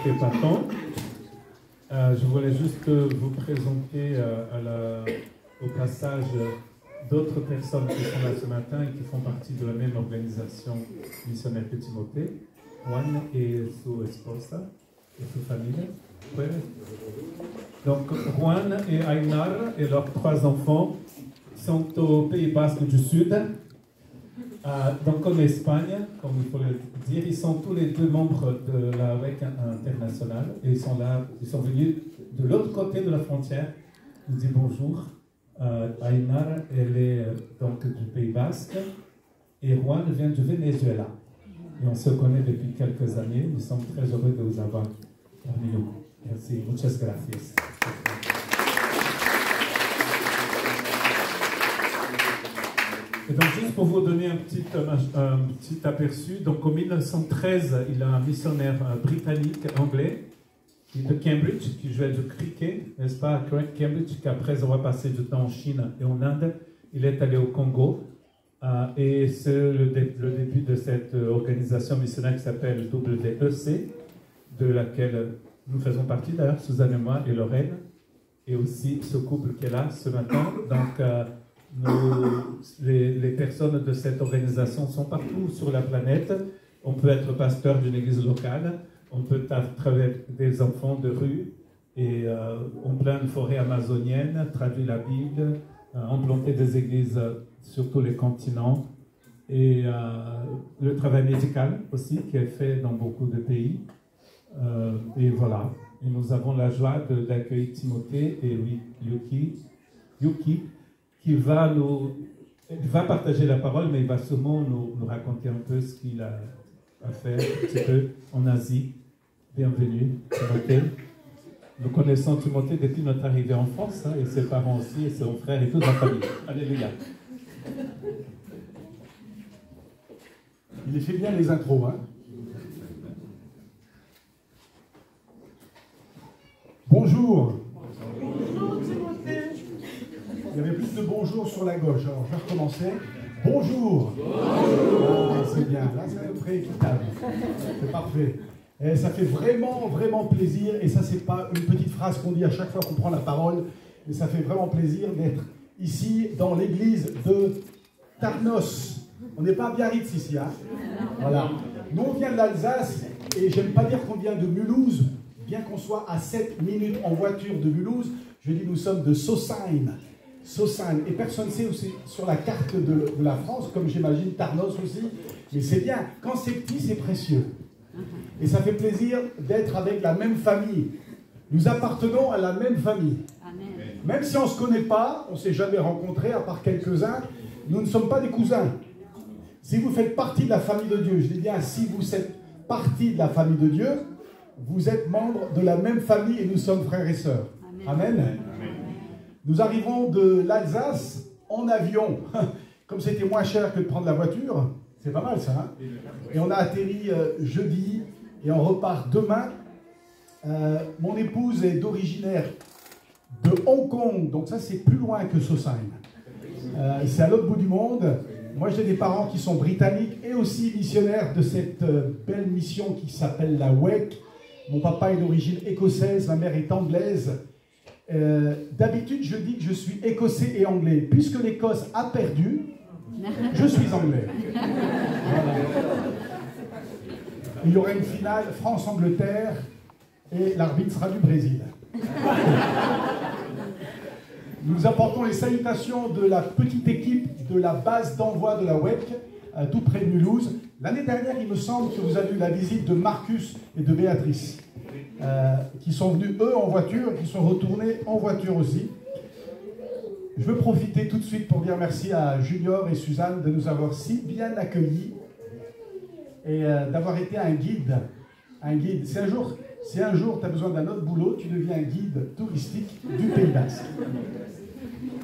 fait pas tant. Je voulais juste vous présenter au passage d'autres personnes qui sont là ce matin et qui font partie de la même organisation missionnaire que Timothée, Juan et su esposa et su familia. Donc Juan et Aynar et leurs 3 enfants sont au Pays Basque du Sud, donc en Espagne, comme il faut le dire. Ils sont tous les 2 membres de la WEC internationale et ils sont là, ils sont venus de l'autre côté de la frontière. Je vous dis bonjour. Aynar, elle est donc du Pays Basque et Juan vient du Venezuela. Et on se connaît depuis quelques années. Nous sommes très heureux de vous avoir parmi nous. Merci. Muchas gracias. Et donc, juste pour vous donner un petit aperçu, donc en 1913, il y a un missionnaire britannique, anglais, de Cambridge, qui jouait du cricket, n'est-ce pas, à Cambridge, qui après avoir passé du temps en Chine et en Inde, il est allé au Congo. Et c'est le début de cette organisation missionnaire qui s'appelle WEC, de laquelle nous faisons partie d'ailleurs, Suzanne et moi, et Lorraine, et aussi ce couple qui est là ce matin. Donc, les personnes de cette organisation sont partout sur la planète. On peut être pasteur d'une église locale, on peut travailler des enfants de rue, et en pleine forêt amazonienne, traduire la Bible, implanter des églises sur tous les continents, et le travail médical aussi qui est fait dans beaucoup de pays. Et voilà, et nous avons la joie d'accueillir Timothée et Yuki qui va partager la parole, mais il va sûrement nous raconter un peu ce qu'il a fait un petit peu en Asie. Bienvenue, Timothée. Nous connaissons Timothée depuis notre arrivée en France, et ses parents aussi, et son frère et toute la famille. Alléluia. Il fait bien les intros, hein. Bonjour. Bonjour Timothée. Il y avait plus de bonjour sur la gauche, alors je vais recommencer. Bonjour. Bonjour. Ah, c'est bien, là c'est à peu près équitable. C'est parfait. Et ça fait vraiment, vraiment plaisir, et ça c'est pas une petite phrase qu'on dit à chaque fois qu'on prend la parole, mais ça fait vraiment plaisir d'être ici dans l'église de Tarnos. On n'est pas à Biarritz ici, hein. Voilà. Nous on vient de l'Alsace, et j'aime pas dire qu'on vient de Mulhouse, bien qu'on soit à 7 minutes en voiture de Mulhouse. Je dis nous sommes de Sausheim. Sausheim. Et personne ne sait où c'est sur la carte de la France, comme j'imagine Tarnos aussi. Mais c'est bien. Quand c'est petit, c'est précieux. Et ça fait plaisir d'être avec la même famille. Nous appartenons à la même famille. Amen. Même si on ne se connaît pas, on ne s'est jamais rencontrés, à part quelques-uns, nous ne sommes pas des cousins. Si vous faites partie de la famille de Dieu, je dis bien si vous êtes partie de la famille de Dieu, vous êtes membres de la même famille et nous sommes frères et sœurs. Amen. Amen. Nous arrivons de l'Alsace en avion. Comme c'était moins cher que de prendre la voiture, c'est pas mal ça, hein? Et on a atterri jeudi et on repart demain. Mon épouse est originaire de Hong Kong, donc ça c'est plus loin que Sausheim. C'est à l'autre bout du monde. Moi j'ai des parents qui sont britanniques et aussi missionnaires de cette belle mission qui s'appelle la WEC. Mon papa est d'origine écossaise, ma mère est anglaise. D'habitude je dis que je suis écossais et anglais. Puisque l'Écosse a perdu, je suis anglais. Voilà. Il y aura une finale France-Angleterre et l'arbitre sera du Brésil. Nous apportons les salutations de la petite équipe de la base d'envoi de la WEC, tout près de Mulhouse. L'année dernière, il me semble que vous avez eu la visite de Marcus et de Béatrice, qui sont venus, eux, en voiture, et qui sont retournés en voiture aussi. Je veux profiter tout de suite pour dire merci à Junior et Suzanne de nous avoir si bien accueillis et d'avoir été un guide. Un guide. Si un jour tu as besoin d'un autre boulot, tu deviens guide touristique du Pays Basque.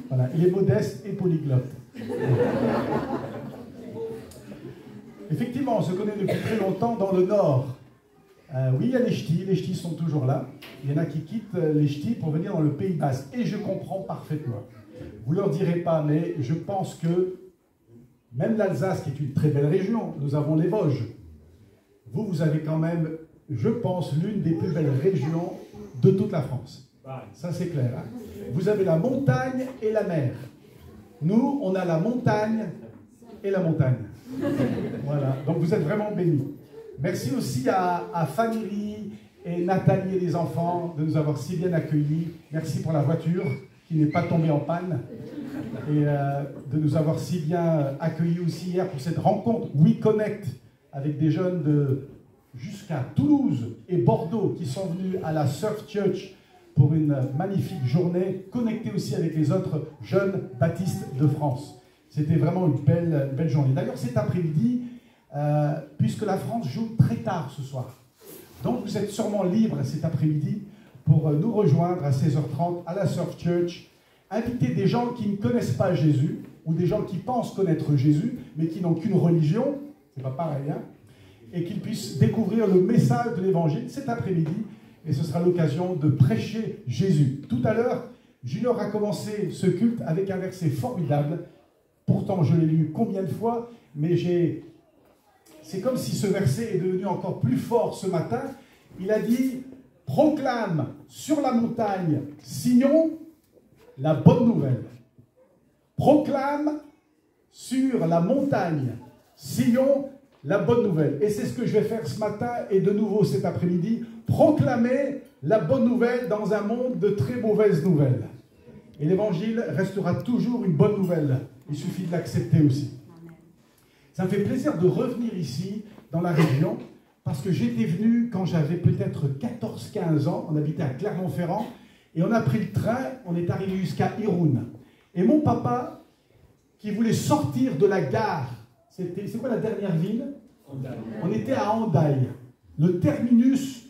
Voilà, il est modeste et polyglotte. Effectivement, on se connaît depuis très longtemps dans le Nord. Oui, il y a les ch'tis sont toujours là. Il y en a qui quittent les ch'tis pour venir dans le Pays Basque. Et je comprends parfaitement. Vous ne leur direz pas, mais je pense que même l'Alsace, qui est une très belle région, nous avons les Vosges. Vous avez quand même je pense, l'une des plus belles régions de toute la France. Ça, c'est clair. Hein. Vous avez la montagne et la mer. Nous, on a la montagne et la montagne. Voilà. Donc, vous êtes vraiment bénis. Merci aussi à Fanny et Nathalie et les enfants de nous avoir si bien accueillis. Merci pour la voiture qui n'est pas tombée en panne. Et de nous avoir si bien accueillis aussi hier pour cette rencontre WeConnect avec des jeunes de jusqu'à Toulouse et Bordeaux qui sont venus à la Surf Church pour une magnifique journée, connectés aussi avec les autres jeunes baptistes de France. C'était vraiment une belle journée. D'ailleurs, cet après-midi, puisque la France joue très tard ce soir, donc vous êtes sûrement libre cet après-midi pour nous rejoindre à 16h30 à la Surf Church, inviter des gens qui ne connaissent pas Jésus, ou des gens qui pensent connaître Jésus, mais qui n'ont qu'une religion, c'est pas pareil, hein, et qu'ils puissent découvrir le message de l'Évangile cet après-midi, et ce sera l'occasion de prêcher Jésus. Tout à l'heure, Junior a commencé ce culte avec un verset formidable, pourtant je l'ai lu combien de fois, mais c'est comme si ce verset est devenu encore plus fort ce matin. Il a dit, proclame sur la montagne Sion la bonne nouvelle. Proclame sur la montagne Sion la bonne nouvelle. Et c'est ce que je vais faire ce matin et de nouveau cet après-midi. Proclamer la bonne nouvelle dans un monde de très mauvaises nouvelles. Et l'évangile restera toujours une bonne nouvelle. Il suffit de l'accepter aussi. Ça me fait plaisir de revenir ici, dans la région, parce que j'étais venu quand j'avais peut-être 14-15 ans. On habitait à Clermont-Ferrand. Et on a pris le train, on est arrivé jusqu'à Irun. Et mon papa, qui voulait sortir de la gare, c'est quoi la dernière ville? Hendaye. On était à Hendaye, le terminus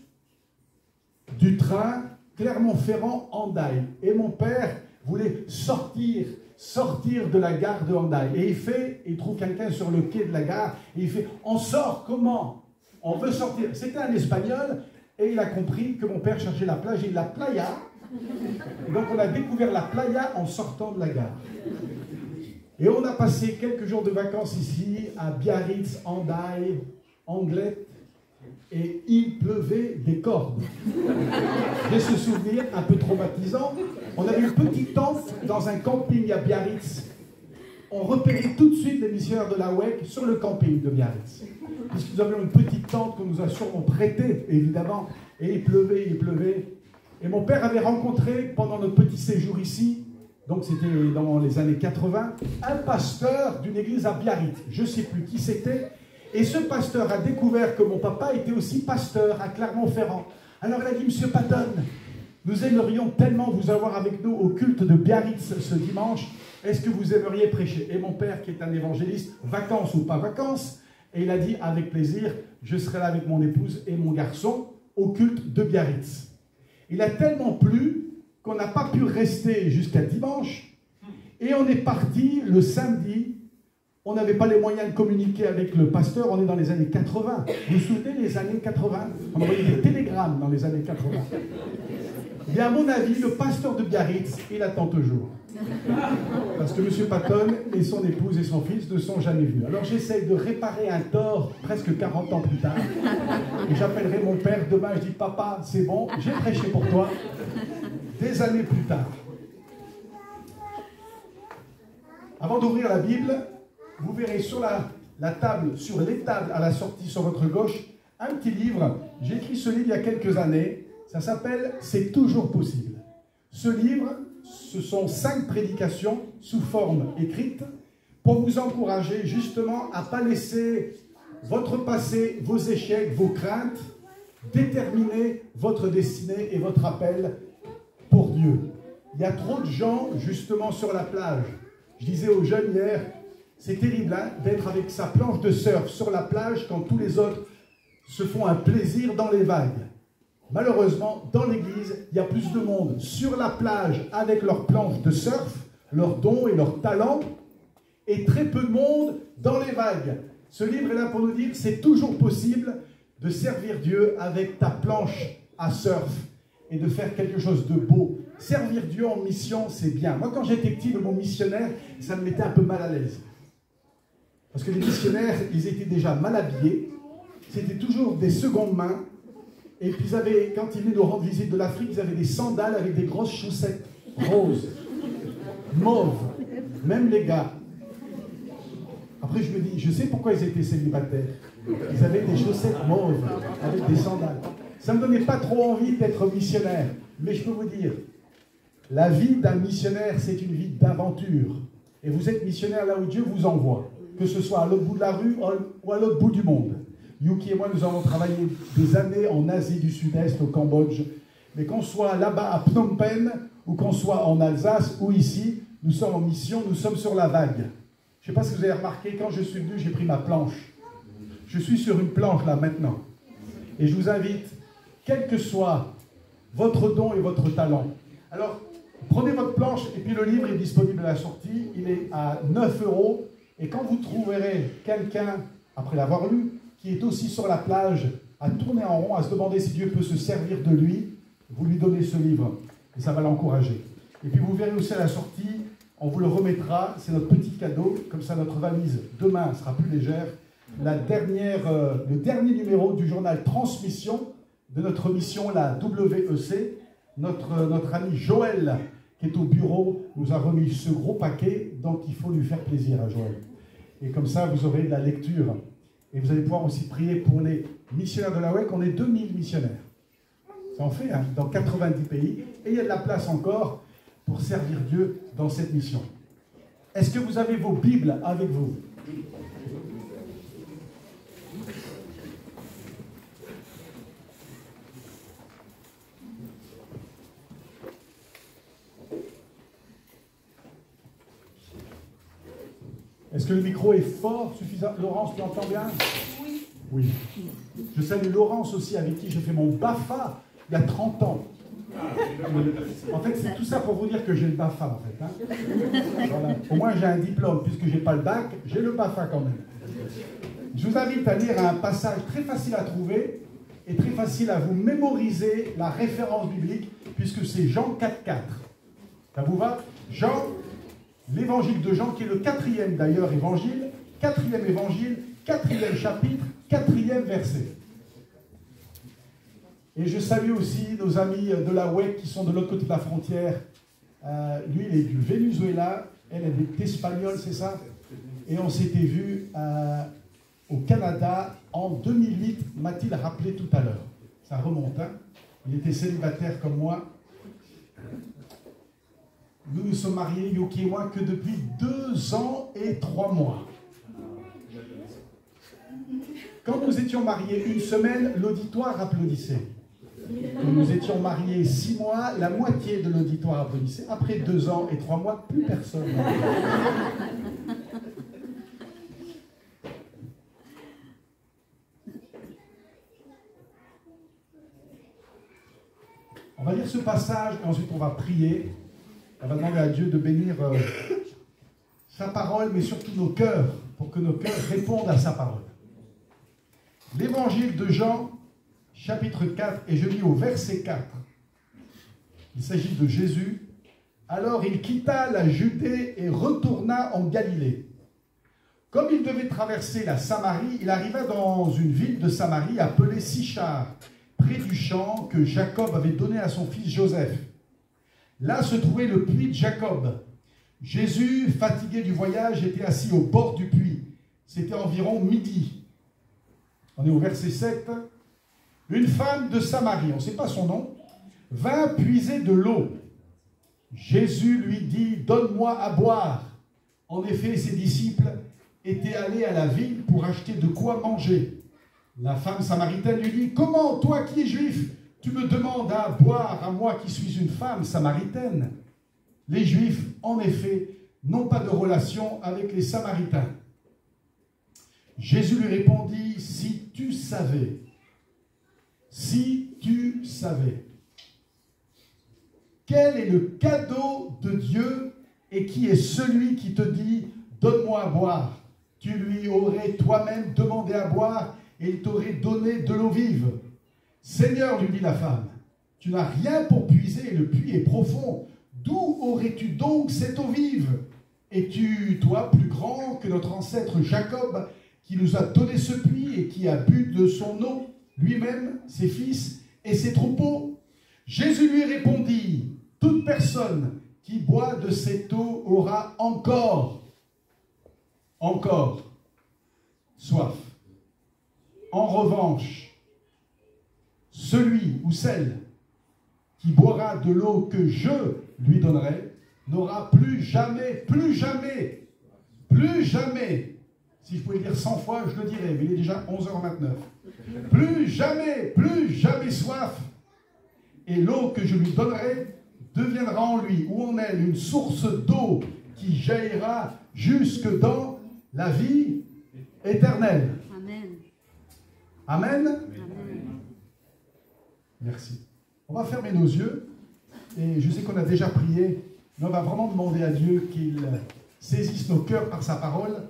du train Clermont-Ferrand-Hendaye. Et mon père voulait sortir de la gare de Hendaye. Et il trouve quelqu'un sur le quai de la gare, et il fait, on sort comment? On veut sortir. C'était un Espagnol, et il a compris que mon père cherchait la plage, et la playa. Et donc on a découvert la playa en sortant de la gare. Et on a passé quelques jours de vacances ici, à Biarritz, Hendaye, Anglet, et il pleuvait des cordes. J'ai ce souvenir un peu traumatisant. On avait une petite tente dans un camping à Biarritz. On repérait tout de suite les missionnaires de la WEC sur le camping de Biarritz. Puisque nous avions une petite tente qu'on nous a sûrement prêtée, évidemment, et il pleuvait. Et mon père avait rencontré, pendant notre petit séjour ici, donc c'était dans les années 80, un pasteur d'une église à Biarritz. Je ne sais plus qui c'était. Et ce pasteur a découvert que mon papa était aussi pasteur à Clermont-Ferrand. Alors il a dit, Monsieur Patton, nous aimerions tellement vous avoir avec nous au culte de Biarritz ce dimanche. Est-ce que vous aimeriez prêcher? Et mon père, qui est un évangéliste, vacances ou pas vacances, et il a dit, avec plaisir, je serai là avec mon épouse et mon garçon au culte de Biarritz. Il a tellement plu qu'on n'a pas pu rester jusqu'à dimanche, et on est parti le samedi. On n'avait pas les moyens de communiquer avec le pasteur, on est dans les années 80. Vous vous souvenez, les années 80? On envoyait des télégrammes dans les années 80. Et à mon avis, le pasteur de Biarritz, il attend toujours. Parce que M. Patton et son épouse et son fils ne sont jamais venus. Alors j'essaye de réparer un tort presque 40 ans plus tard. Et j'appellerai mon père demain, je dis, papa, c'est bon, j'ai prêché pour toi. Des années plus tard. Avant d'ouvrir la Bible, vous verrez sur la table, sur les tables à la sortie sur votre gauche, un petit livre. J'ai écrit ce livre il y a quelques années. Ça s'appelle « C'est toujours possible ». Ce livre, ce sont 5 prédications sous forme écrite pour vous encourager justement à ne pas laisser votre passé, vos échecs, vos craintes déterminer votre destinée et votre appel pour Dieu. Il y a trop de gens justement sur la plage. Je disais aux jeunes hier, c'est terrible hein, d'être avec sa planche de surf sur la plage quand tous les autres se font un plaisir dans les vagues. Malheureusement, dans l'église, il y a plus de monde sur la plage avec leur planche de surf, leurs dons et leurs talents, et très peu de monde dans les vagues. Ce livre est là pour nous dire que c'est toujours possible de servir Dieu avec ta planche à surf et de faire quelque chose de beau. Servir Dieu en mission, c'est bien. Moi, quand j'étais petit, le mot missionnaire, ça me mettait un peu mal à l'aise. Parce que les missionnaires, ils étaient déjà mal habillés. C'était toujours des secondes mains. Et puis quand ils venaient nous rendre visite de l'Afrique, ils avaient des sandales avec des grosses chaussettes roses, mauves, même les gars. Après je me dis, je sais pourquoi ils étaient célibataires. Ils avaient des chaussettes mauves avec des sandales. Ça ne me donnait pas trop envie d'être missionnaire. Mais je peux vous dire, la vie d'un missionnaire, c'est une vie d'aventure. Et vous êtes missionnaire là où Dieu vous envoie, que ce soit à l'autre bout de la rue ou à l'autre bout du monde. Yuki et moi, nous avons travaillé des années en Asie du Sud-Est, au Cambodge. Mais qu'on soit là-bas à Phnom Penh, ou qu'on soit en Alsace, ou ici, nous sommes en mission, nous sommes sur la vague. Je ne sais pas si vous avez remarqué, quand je suis venu, j'ai pris ma planche. Je suis sur une planche là maintenant. Et je vous invite, quel que soit votre don et votre talent. Alors, prenez votre planche et puis le livre est disponible à la sortie. Il est à 9 €. Et quand vous trouverez quelqu'un, après l'avoir lu, qui est aussi sur la plage, à tourner en rond, à se demander si Dieu peut se servir de lui, vous lui donnez ce livre. Et ça va l'encourager. Et puis vous verrez aussi à la sortie, on vous le remettra. C'est notre petit cadeau. Comme ça, notre valise, demain, sera plus légère. Le dernier numéro du journal Transmission de notre mission, la WEC, notre ami Joël, qui est au bureau, nous a remis ce gros paquet, donc il faut lui faire plaisir à Joël. Et comme ça, vous aurez de la lecture. Et vous allez pouvoir aussi prier pour les missionnaires de la WEC. On est 2000 missionnaires. Ça en fait, hein, dans 90 pays. Et il y a de la place encore pour servir Dieu dans cette mission. Est-ce que vous avez vos Bibles avec vous ? Est-ce que le micro est fort, suffisant? Laurence, tu entends bien? Oui. Oui. Je salue Laurence aussi, avec qui j'ai fait mon BAFA il y a 30 ans. En fait, c'est tout ça pour vous dire que j'ai le BAFA, en fait. Hein. Voilà. Au moins, j'ai un diplôme, puisque je n'ai pas le bac, j'ai le BAFA quand même. Je vous invite à lire un passage très facile à trouver et très facile à vous mémoriser la référence biblique, puisque c'est Jean 4,4. Ça vous va? Jean, l'évangile de Jean, qui est le 4e d'ailleurs évangile, 4e évangile, 4e chapitre, 4e verset. Et je salue aussi nos amis de la WEC qui sont de l'autre côté de la frontière. Lui, il est du Venezuela, elle est espagnole, c'est ça? Et on s'était vus au Canada en 2008, m'a-t-il rappelé tout à l'heure. Ça remonte, hein? Il était célibataire comme moi. Nous nous sommes mariés, Yuki et moi, que depuis 2 ans et 3 mois. Quand nous étions mariés 1 semaine, l'auditoire applaudissait. Quand nous étions mariés 6 mois, la moitié de l'auditoire applaudissait. Après 2 ans et 3 mois, plus personne. On va lire ce passage et ensuite on va prier. On va demander à Dieu de bénir sa parole, mais surtout nos cœurs, pour que nos cœurs répondent à sa parole. L'évangile de Jean, chapitre 4, et je lis au verset 4. Il s'agit de Jésus. Alors il quitta la Judée et retourna en Galilée. Comme il devait traverser la Samarie, il arriva dans une ville de Samarie appelée Sichar, près du champ que Jacob avait donné à son fils Joseph. Là se trouvait le puits de Jacob. Jésus, fatigué du voyage, était assis au bord du puits. C'était environ midi. On est au verset 7. Une femme de Samarie, on ne sait pas son nom, vint puiser de l'eau. Jésus lui dit, « Donne-moi à boire. » En effet, ses disciples étaient allés à la ville pour acheter de quoi manger. La femme samaritaine lui dit, « Comment, toi qui es juif, tu me demandes à boire à moi qui suis une femme samaritaine ?» Les Juifs, en effet, n'ont pas de relation avec les Samaritains. Jésus lui répondit, « Si tu savais, quel est le cadeau de Dieu et qui est celui qui te dit, donne-moi à boire, tu lui aurais toi-même demandé à boire et il t'aurait donné de l'eau vive. Seigneur, lui dit la femme, tu n'as rien pour puiser et le puits est profond. D'où aurais-tu donc cette eau vive? Es-tu, toi, plus grand que notre ancêtre Jacob, qui nous a donné ce puits et qui a bu de son eau, lui-même, ses fils et ses troupeaux. Jésus lui répondit, toute personne qui boit de cette eau aura encore soif. En revanche, celui ou celle qui boira de l'eau que je lui donnerai n'aura plus jamais, si je pouvais le dire 100 fois, je le dirais, mais il est déjà 11h29. Plus jamais soif. Et l'eau que je lui donnerai deviendra en lui ou en elle une source d'eau qui jaillira jusque dans la vie éternelle. Amen. Amen. Amen. Merci. On va fermer nos yeux. Et je sais qu'on a déjà prié, mais on va vraiment demander à Dieu qu'il saisisse nos cœurs par sa parole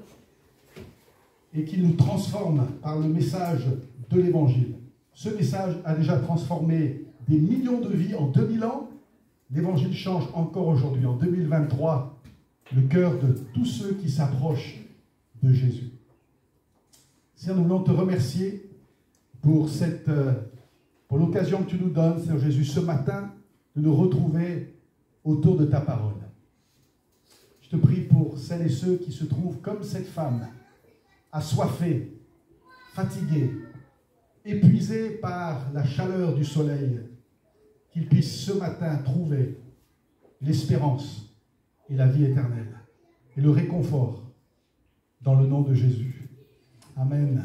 et qu'il nous transforme par le message de l'Évangile. Ce message a déjà transformé des millions de vies en 2000 ans. L'Évangile change encore aujourd'hui, en 2023, le cœur de tous ceux qui s'approchent de Jésus. Seigneur, nous voulons te remercier pour l'occasion que tu nous donnes, Seigneur Jésus, ce matin, de nous retrouver autour de ta parole. Je te prie pour celles et ceux qui se trouvent comme cette femme, assoiffés, fatigués, épuisés par la chaleur du soleil, qu'ils puissent ce matin trouver l'espérance et la vie éternelle et le réconfort dans le nom de Jésus. Amen.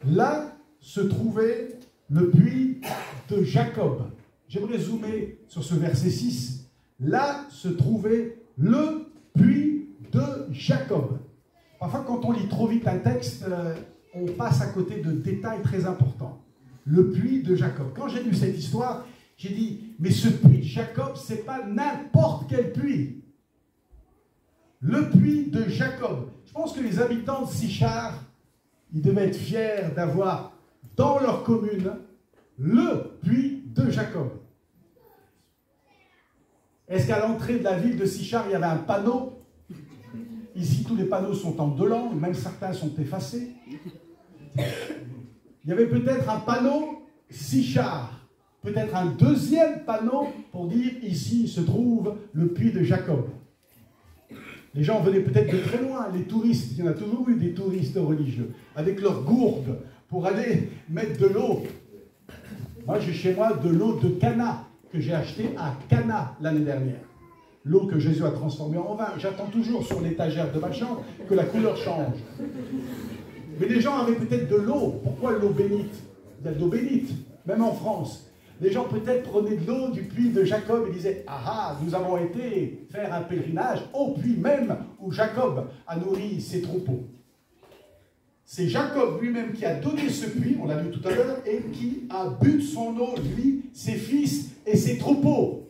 Là se trouvait le puits de Jacob. J'aimerais zoomer sur ce verset 6. Là se trouvait le puits de Jacob. Parfois, quand on lit trop vite un texte, on passe à côté de détails très importants. Le puits de Jacob. Quand j'ai lu cette histoire, j'ai dit, mais ce puits de Jacob, ce n'est pas n'importe quel puits. Le puits de Jacob. Je pense que les habitants de Sichar, ils devaient être fiers d'avoir dans leur commune le puits de Jacob. Est-ce qu'à l'entrée de la ville de Sichar, il y avait un panneau? Ici, tous les panneaux sont en 2 langues, même certains sont effacés. Il y avait peut-être un panneau Sichar, peut-être un deuxième panneau pour dire ici se trouve le puits de Jacob. Les gens venaient peut-être de très loin, les touristes, il y en a toujours eu des touristes religieux, avec leurs gourdes pour aller mettre de l'eau. Moi, j'ai chez moi de l'eau de Cana, que j'ai acheté à Cana l'année dernière. L'eau que Jésus a transformée en vin. J'attends toujours sur l'étagère de ma chambre que la couleur change. Mais les gens avaient peut-être de l'eau. Pourquoi l'eau bénite? Il y a de l'eau bénite, même en France. Les gens peut-être prenaient de l'eau du puits de Jacob et disaient « Ah ah, nous avons été faire un pèlerinage au puits même où Jacob a nourri ses troupeaux. » C'est Jacob lui-même qui a donné ce puits, on l'a lu tout à l'heure, et qui a bu de son eau, lui, ses fils et ses troupeaux.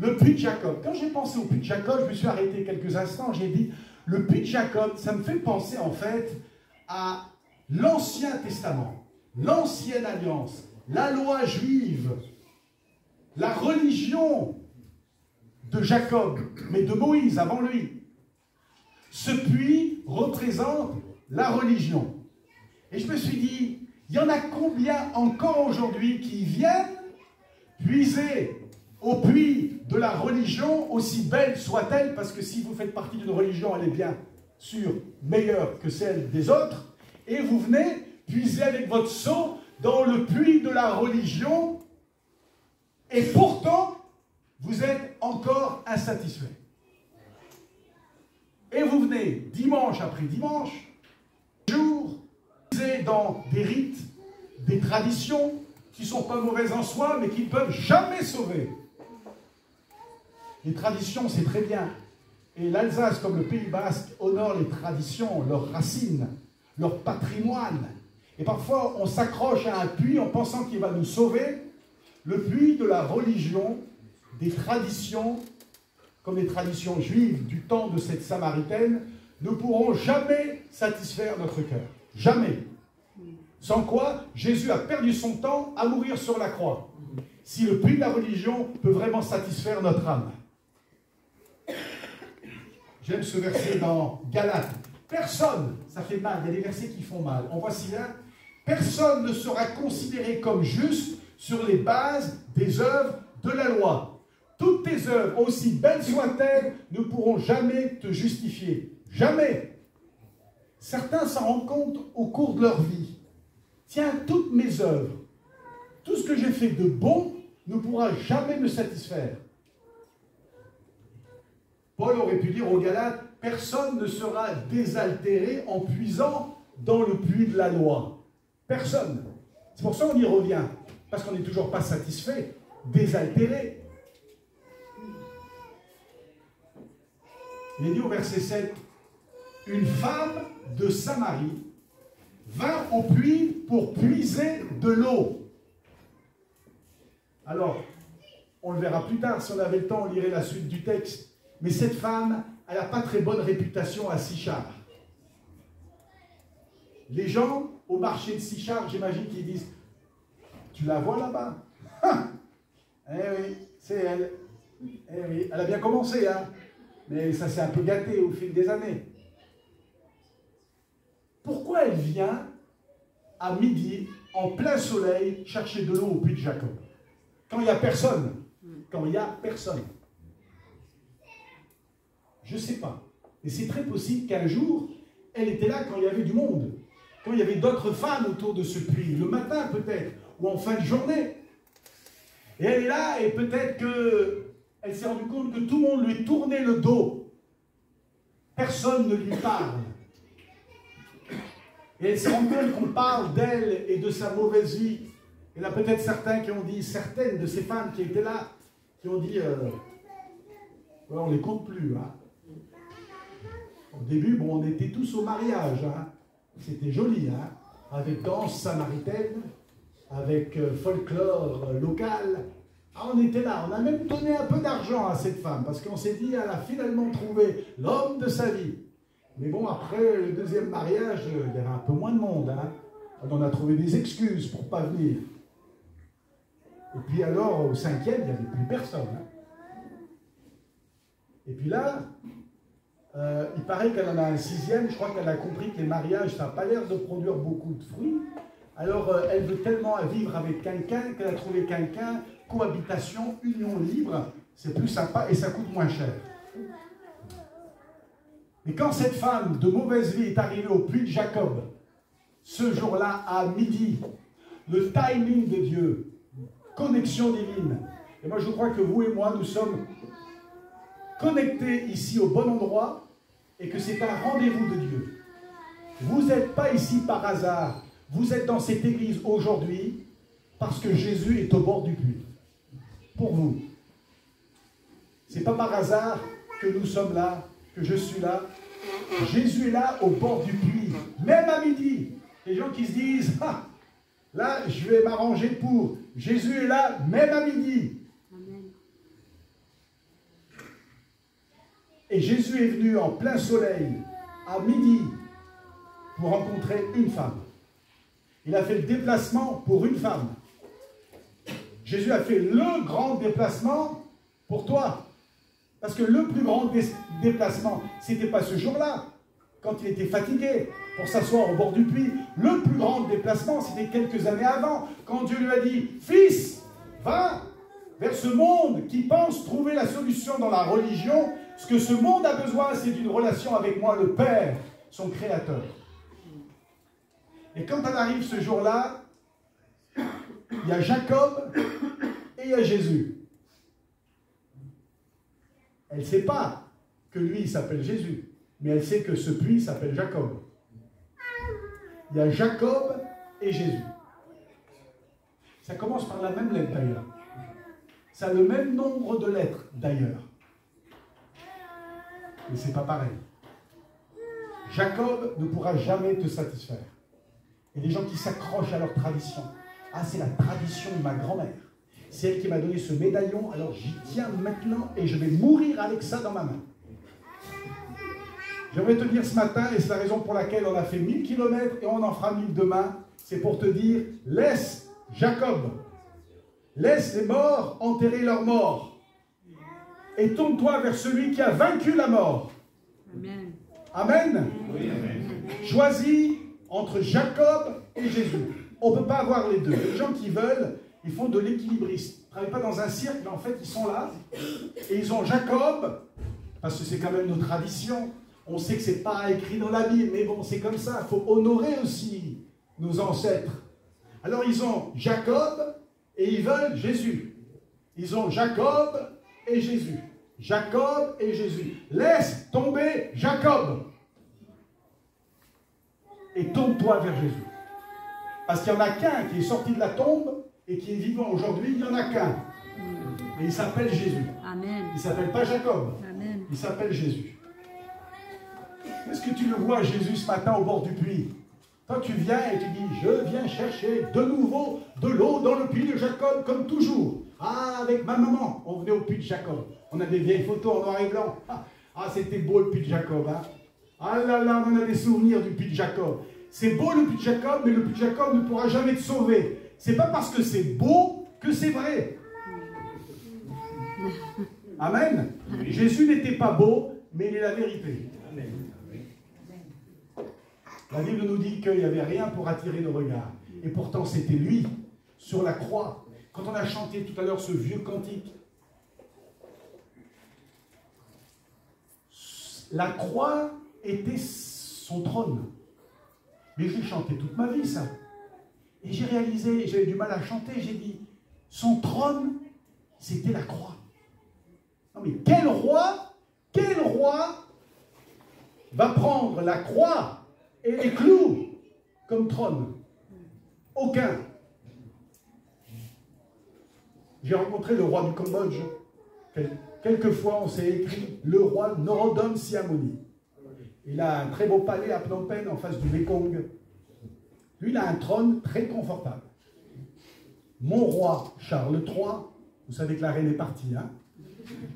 Le puits de Jacob. Quand j'ai pensé au puits de Jacob, je me suis arrêté quelques instants, j'ai dit, le puits de Jacob, ça me fait penser en fait à l'Ancien Testament, l'Ancienne Alliance, la loi juive, la religion de Jacob, mais de Moïse avant lui. Ce puits représente la religion. Et je me suis dit, il y en a combien encore aujourd'hui qui viennent puiser au puits de la religion, aussi belle soit-elle, parce que si vous faites partie d'une religion, elle est bien sûr meilleure que celle des autres, et vous venez puiser avec votre seau dans le puits de la religion, et pourtant, vous êtes encore insatisfait. Et vous venez dimanche après dimanche, jour, puiser dans des rites, des traditions qui ne sont pas mauvaises en soi, mais qui ne peuvent jamais sauver. Les traditions, c'est très bien. Et l'Alsace, comme le Pays Basque, honore les traditions, leurs racines, leur patrimoine. Et parfois, on s'accroche à un puits en pensant qu'il va nous sauver. Le puits de la religion, des traditions, comme les traditions juives du temps de cette Samaritaine, ne pourront jamais satisfaire notre cœur. Jamais. Sans quoi, Jésus a perdu son temps à mourir sur la croix. Si le puits de la religion peut vraiment satisfaire notre âme. J'aime ce verset dans Galates. Personne, ça fait mal, il y a des versets qui font mal. En voici un. Personne ne sera considéré comme juste sur les bases des œuvres de la loi. Toutes tes œuvres, aussi belles soient-elles, ne pourront jamais te justifier. Jamais. Certains s'en rendent compte au cours de leur vie. Tiens, toutes mes œuvres, tout ce que j'ai fait de bon ne pourra jamais me satisfaire. Paul aurait pu dire aux Galates, personne ne sera désaltéré en puisant dans le puits de la loi. Personne. C'est pour ça qu'on y revient. Parce qu'on n'est toujours pas satisfait, désaltéré. Il est dit au verset 7, une femme de Samarie vint au puits pour puiser de l'eau. Alors, on le verra plus tard, si on avait le temps, on lirait la suite du texte. Mais cette femme, elle n'a pas très bonne réputation à Sichar. Les gens au marché de Sichar, j'imagine qu'ils disent, tu la vois là-bas? Eh oui, c'est elle. Eh oui, elle a bien commencé, hein. Mais ça s'est un peu gâté au fil des années. Pourquoi elle vient à midi, en plein soleil, chercher de l'eau au puits de Jacob? Quand il n'y a personne. Quand il n'y a personne. Je ne sais pas. Et c'est très possible qu'un jour, elle était là quand il y avait du monde. Quand il y avait d'autres femmes autour de ce puits. Le matin peut-être, ou en fin de journée. Et elle est là, et peut-être qu'elle s'est rendue compte que tout le monde lui tournait le dos. Personne ne lui parle. Et elle se rend compte qu'on parle d'elle et de sa mauvaise vie. Il y en a peut-être certains qui ont dit, certaines de ces femmes qui étaient là, qui ont dit, on ne les compte plus. Hein. Au début, bon, on était tous au mariage. Hein. C'était joli, hein, avec danse samaritaine, avec folklore local. Ah, on était là, on a même donné un peu d'argent à cette femme, parce qu'on s'est dit, elle a finalement trouvé l'homme de sa vie. Mais bon, après le deuxième mariage, il y avait un peu moins de monde. Hein. On a trouvé des excuses pour ne pas venir. Et puis alors, au cinquième, il n'y avait plus personne. Hein. Et puis là, il paraît qu'elle en a un sixième. Je crois qu'elle a compris que les mariages, ça n'a pas l'air de produire beaucoup de fruits. Alors, elle veut tellement vivre avec quelqu'un qu'elle a trouvé quelqu'un, cohabitation, union libre. C'est plus sympa et ça coûte moins cher. Et quand cette femme de mauvaise vie est arrivée au puits de Jacob, ce jour-là, à midi, le timing de Dieu, connexion divine. Et moi, je crois que vous et moi, nous sommes connectés ici au bon endroit et que c'est un rendez-vous de Dieu. Vous n'êtes pas ici par hasard. Vous êtes dans cette église aujourd'hui parce que Jésus est au bord du puits. Pour vous. Ce n'est pas par hasard que nous sommes là, que je suis là. Jésus est là au bord du puits, même à midi. Les gens qui se disent, ah, là, je vais m'arranger pour. Jésus est là, même à midi. Amen. Et Jésus est venu en plein soleil, à midi, pour rencontrer une femme. Il a fait le déplacement pour une femme. Jésus a fait le grand déplacement pour toi. Parce que le plus grand déplacement, ce n'était pas ce jour-là, quand il était fatigué, pour s'asseoir au bord du puits. Le plus grand déplacement, c'était quelques années avant, quand Dieu lui a dit, « Fils, va vers ce monde qui pense trouver la solution dans la religion. Ce que ce monde a besoin, c'est d'une relation avec moi, le Père, son Créateur. » Et quand elle arrive ce jour-là, il y a Jacob et il y a Jésus. Elle ne sait pas que lui, il s'appelle Jésus, mais elle sait que ce puits s'appelle Jacob. Il y a Jacob et Jésus. Ça commence par la même lettre d'ailleurs. Ça a le même nombre de lettres d'ailleurs. Mais ce n'est pas pareil. Jacob ne pourra jamais te satisfaire. Il y a des gens qui s'accrochent à leur tradition. Ah, c'est la tradition de ma grand-mère. C'est elle qui m'a donné ce médaillon, alors j'y tiens maintenant et je vais mourir avec ça dans ma main. J'aimerais te dire ce matin, et c'est la raison pour laquelle on a fait 1000 km et on en fera 1000 demain, c'est pour te dire, laisse Jacob, laisse les morts enterrer leurs morts et tourne-toi vers celui qui a vaincu la mort. Amen. Amen. Oui, amen. Choisis entre Jacob et Jésus. On ne peut pas avoir les deux. Les gens qui veulent, ils font de l'équilibriste. Ils ne travaillent pas dans un cirque, mais en fait, ils sont là. Et ils ont Jacob, parce que c'est quand même nos traditions. On sait que ce n'est pas écrit dans la Bible, mais bon, c'est comme ça. Il faut honorer aussi nos ancêtres. Alors, ils ont Jacob et ils veulent Jésus. Ils ont Jacob et Jésus. Jacob et Jésus. Laisse tomber Jacob. Et tourne-toi vers Jésus. Parce qu'il n'y en a qu'un qui est sorti de la tombe et qui est vivant aujourd'hui, il n'y en a qu'un. Et il s'appelle Jésus. Amen. Il ne s'appelle pas Jacob. Amen. Il s'appelle Jésus. Est-ce que tu le vois, Jésus, ce matin au bord du puits? Toi, tu viens et tu dis, je viens chercher de nouveau de l'eau dans le puits de Jacob, comme toujours. Ah, avec ma maman, on venait au puits de Jacob. On a des vieilles photos en noir et blanc. Ah, c'était beau le puits de Jacob. Hein? Ah là là, on a des souvenirs du puits de Jacob. C'est beau le puits de Jacob, mais le puits de Jacob ne pourra jamais te sauver. C'est pas parce que c'est beau que c'est vrai. Amen. Jésus n'était pas beau, mais il est la vérité. Amen. La Bible nous dit qu'il n'y avait rien pour attirer nos regards. Et pourtant, c'était lui, sur la croix. Quand on a chanté tout à l'heure ce vieux cantique, la croix était son trône. Mais j'ai chanté toute ma vie, ça. Et j'ai réalisé, j'avais du mal à chanter, j'ai dit, son trône, c'était la croix. Non mais quel roi va prendre la croix et les clous comme trône? Aucun. J'ai rencontré le roi du Cambodge. Quelquefois, on s'est écrit le roi Norodom Sihamoni. Il a un très beau palais à Phnom Penh en face du Mekong. Lui, il a un trône très confortable. Mon roi Charles III, vous savez que la reine est partie, hein?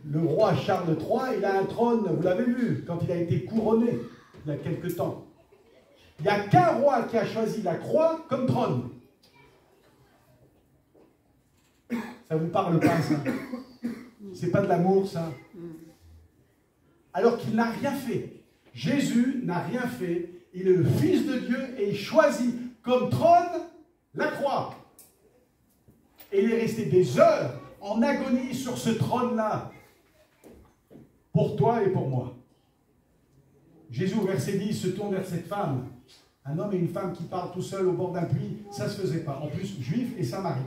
Le roi Charles III, il a un trône, vous l'avez vu, quand il a été couronné, il y a quelque temps. Il n'y a qu'un roi qui a choisi la croix comme trône. Ça vous parle pas, ça? C'est pas de l'amour, ça? Alors qu'il n'a rien fait. Jésus n'a rien fait. Il est le Fils de Dieu et il choisit comme trône la croix. Et il est resté des heures en agonie sur ce trône-là. Pour toi et pour moi. Jésus, au verset 10, se tourne vers cette femme. Un homme et une femme qui parlent tout seuls au bord d'un puits, ça ne se faisait pas. En plus, juif et samaritains.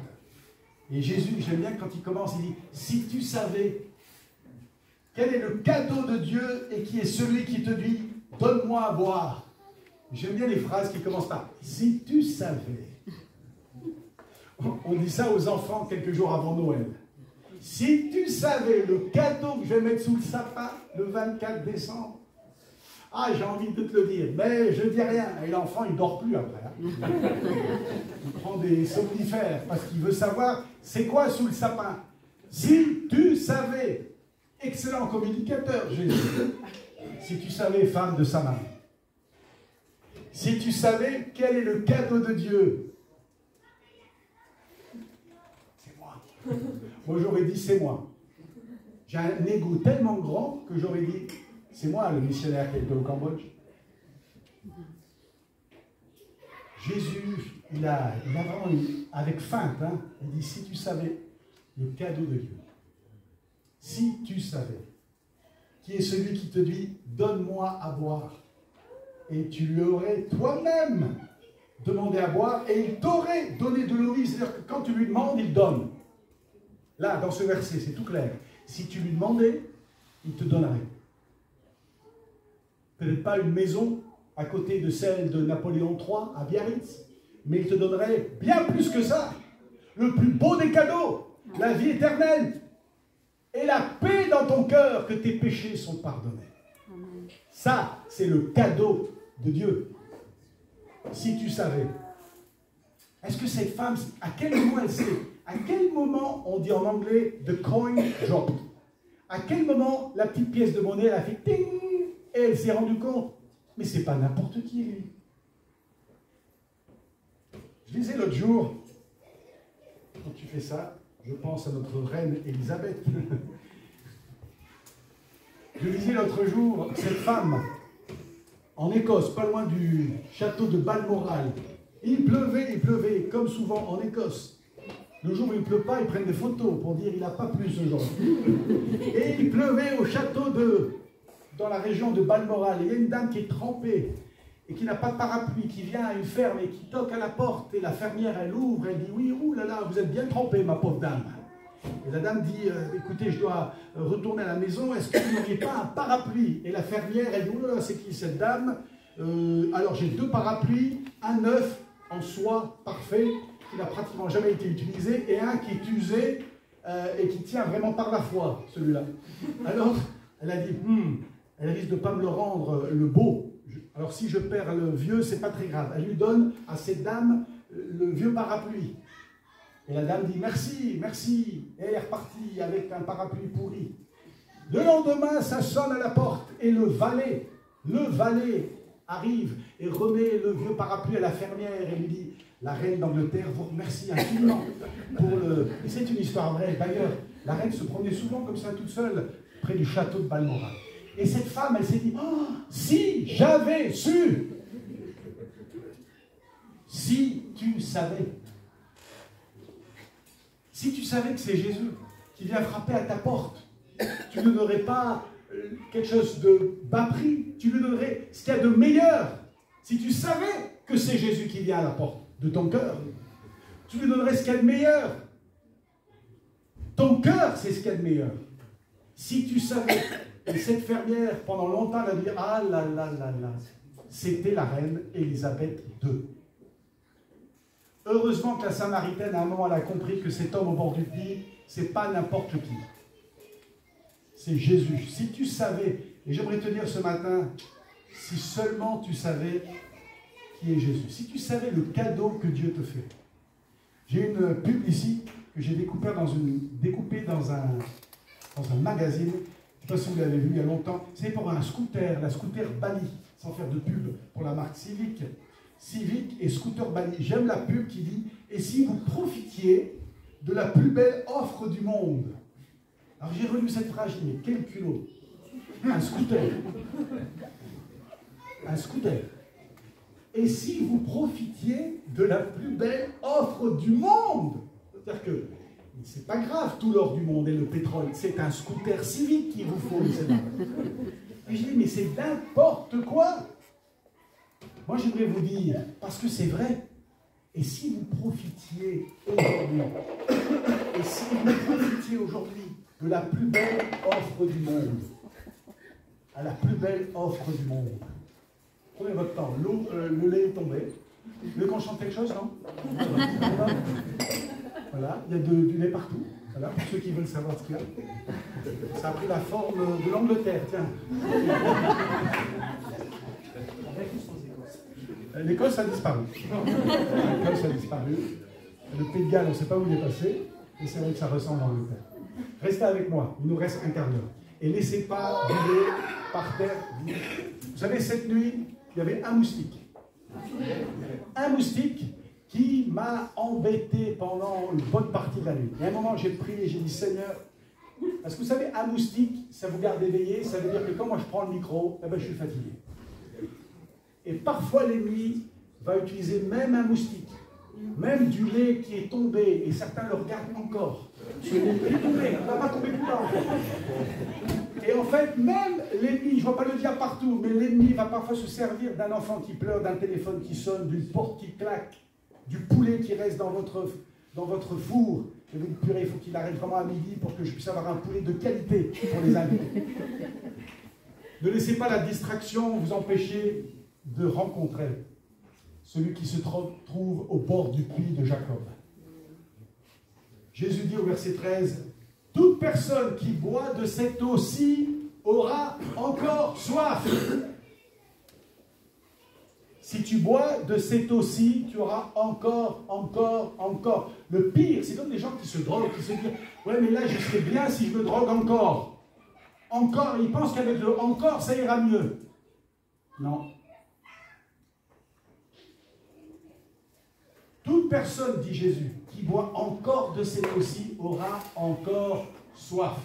Et Jésus, j'aime bien quand il commence, il dit, si tu savais quel est le cadeau de Dieu et qui est celui qui te dit, donne-moi à boire. J'aime bien les phrases qui commencent par, si tu savais. On dit ça aux enfants quelques jours avant Noël. Si tu savais le cadeau que je vais mettre sous le sapin le 24 décembre, ah, j'ai envie de te le dire, mais je ne dis rien. Et l'enfant, il ne dort plus après. Hein. Il prend des somnifères parce qu'il veut savoir c'est quoi sous le sapin. Si tu savais, excellent communicateur, Jésus. Si tu savais, femme de Samarie. Si tu savais quel est le cadeau de Dieu. C'est moi. Moi, j'aurais dit c'est moi. J'ai un ego tellement grand que j'aurais dit c'est moi le missionnaire qui était au Cambodge. Jésus, il a vraiment, avec feinte, hein, il dit si tu savais le cadeau de Dieu. Si tu savais. Qui est celui qui te dit donne-moi à boire. Et tu lui aurais toi-même demandé à boire et il t'aurait donné de l'eau vive. C'est-à-dire que quand tu lui demandes, il donne. Là, dans ce verset, c'est tout clair. Si tu lui demandais, il te donnerait. Peut-être pas une maison à côté de celle de Napoléon III à Biarritz, mais il te donnerait bien plus que ça. Le plus beau des cadeaux, la vie éternelle et la paix dans ton cœur, que tes péchés sont pardonnés. Ça, c'est le cadeau de Dieu. Si tu savais. Est-ce que cette femme, à quel moment elle sait? À quel moment, on dit en anglais, the coin dropped? À quel moment la petite pièce de monnaie, elle a fait ting, et elle s'est rendue compte? Mais c'est pas n'importe qui, lui. Je lisais l'autre jour, quand tu fais ça, je pense à notre reine Élisabeth. Je lisais l'autre jour cette femme en Écosse, pas loin du château de Balmoral. Il pleuvait, comme souvent en Écosse. Le jour où il ne pleut pas, ils prennent des photos pour dire qu'il n'a pas plu ce jour. Et il pleuvait au château dans la région de Balmoral. Il y a une dame qui est trempée et qui n'a pas de parapluie, qui vient à une ferme et qui toque à la porte. Et la fermière, elle ouvre, elle dit « Oui, oulala, vous êtes bien trempée, ma pauvre dame. » Et la dame dit « Écoutez, je dois retourner à la maison, est-ce que vous n'auriez pas un parapluie ?» Et la fermière, elle dit « Oulala, c'est qui cette dame ? Alors j'ai 2 parapluies, un neuf en soie parfait, qui n'a pratiquement jamais été utilisé, et un qui est usé et qui tient vraiment par la foi, celui-là. » Alors, elle a dit « Elle risque de ne pas me le rendre le beau. Alors si je perds le vieux, c'est pas très grave. » Elle lui donne à cette dame le vieux parapluie. Et la dame dit « Merci, merci. » Et elle est repartie avec un parapluie pourri. Le lendemain, ça sonne à la porte, et le valet arrive et remet le vieux parapluie à la fermière et lui dit « La reine d'Angleterre vous remercie infiniment pour le... » Et c'est une histoire vraie. D'ailleurs, la reine se promenait souvent comme ça, toute seule, près du château de Balmoral. Et cette femme, elle s'est dit « Oh, si j'avais su ! Si tu savais ! Si tu savais que c'est Jésus qui vient frapper à ta porte, tu ne donnerais pas quelque chose de bas prix, tu lui donnerais ce qu'il y a de meilleur. Si tu savais que c'est Jésus qui vient à la porte de ton cœur, tu lui donnerais ce qu'il y a de meilleur. Ton cœur, c'est ce qu'il y a de meilleur. Si tu savais, et cette fermière, pendant longtemps, elle a dit « Ah là là là là », c'était la reine Élisabeth II. Heureusement que la Samaritaine, à un moment, elle a compris que cet homme au bord du puits, c'est pas n'importe qui. C'est Jésus. Si tu savais, et j'aimerais te dire ce matin, si seulement tu savais qui est Jésus, si tu savais le cadeau que Dieu te fait. J'ai une pub ici que j'ai découpée dans un magazine, je ne sais pas si vous l'avez vu il y a longtemps, c'est pour un scooter, la scooter Bali, sans faire de pub pour la marque Civic et scooter Bali. J'aime la pub qui dit « Et si vous profitiez de la plus belle offre du monde ?» Alors j'ai relu cette phrase, j'ai dit, mais quel culot! Un scooter. Un scooter. Et si vous profitiez de la plus belle offre du monde? C'est-à-dire que c'est pas grave tout l'or du monde et le pétrole, c'est un scooter Civic qu'il vous faut. Et je dis, mais c'est n'importe quoi! Moi j'aimerais vous dire, parce que c'est vrai, et si vous profitiez aujourd'hui, de la plus belle offre du monde, à la plus belle offre du monde. Prenez votre temps, le lait est tombé. Vous voulez qu'on chante quelque chose, non? Voilà, il y a du lait partout. Voilà, pour ceux qui veulent savoir ce qu'il y a. Ça a pris la forme de l'Angleterre, tiens. L'Écosse a disparu. L'Écosse a disparu. Le Pays de Galles, on ne sait pas où il est passé. Et c'est vrai que ça ressemble à l'Angleterre. Restez avec moi, il nous reste un quart d'heure. Et laissez pas brûler par terre. Vous savez, cette nuit, il y avait un moustique. Un moustique qui m'a embêté pendant une bonne partie de la nuit. Et à un moment, j'ai prié, j'ai dit, Seigneur, parce que vous savez, un moustique, ça vous garde éveillé, ça veut dire que quand moi je prends le micro, eh ben, je suis fatigué. Et parfois l'ennemi va utiliser même un moustique, même du lait qui est tombé, et certains le regardent encore. Ce lait est tombé, il ne va pas tomber tout là en fait. Et en fait, même l'ennemi, je ne vois pas le diable partout, mais l'ennemi va parfois se servir d'un enfant qui pleure, d'un téléphone qui sonne, d'une porte qui claque, du poulet qui reste dans votre four. Et vous dites, purée, il faut qu'il arrive vraiment à midi pour que je puisse avoir un poulet de qualité pour les invités. Ne laissez pas la distraction vous empêcher de rencontrer celui qui se trouve au bord du puits de Jacob. Jésus dit au verset 13, « Toute personne qui boit de cette eau-ci aura encore soif. » Si tu bois de cette eau-ci, tu auras encore. Le pire, c'est comme des gens qui se droguent, qui se disent « Ouais, mais là, je serais bien si je me drogue encore. » Encore, ils pensent qu'avec le « encore », ça ira mieux. Non. Toute personne, dit Jésus, qui boit encore de cette eau-ci aura encore soif.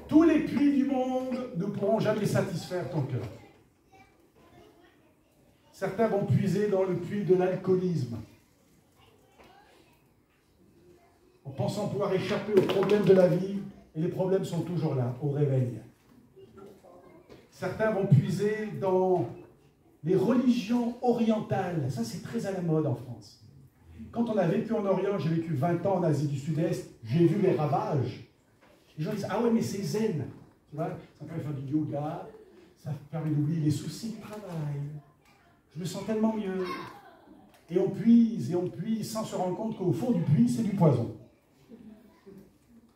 Tous les puits du monde ne pourront jamais satisfaire ton cœur. Certains vont puiser dans le puits de l'alcoolisme, en pensant pouvoir échapper aux problèmes de la vie, et les problèmes sont toujours là, au réveil. Certains vont puiser dans les religions orientales. Ça, c'est très à la mode en France. Quand on a vécu en Orient, j'ai vécu 20 ans en Asie du Sud-Est, j'ai vu les ravages. Les gens disent « Ah ouais, mais c'est zen !» Tu vois, ça permet de faire du yoga, ça permet d'oublier les soucis du travail. Je me sens tellement mieux. Et on puise sans se rendre compte qu'au fond du puits, c'est du poison.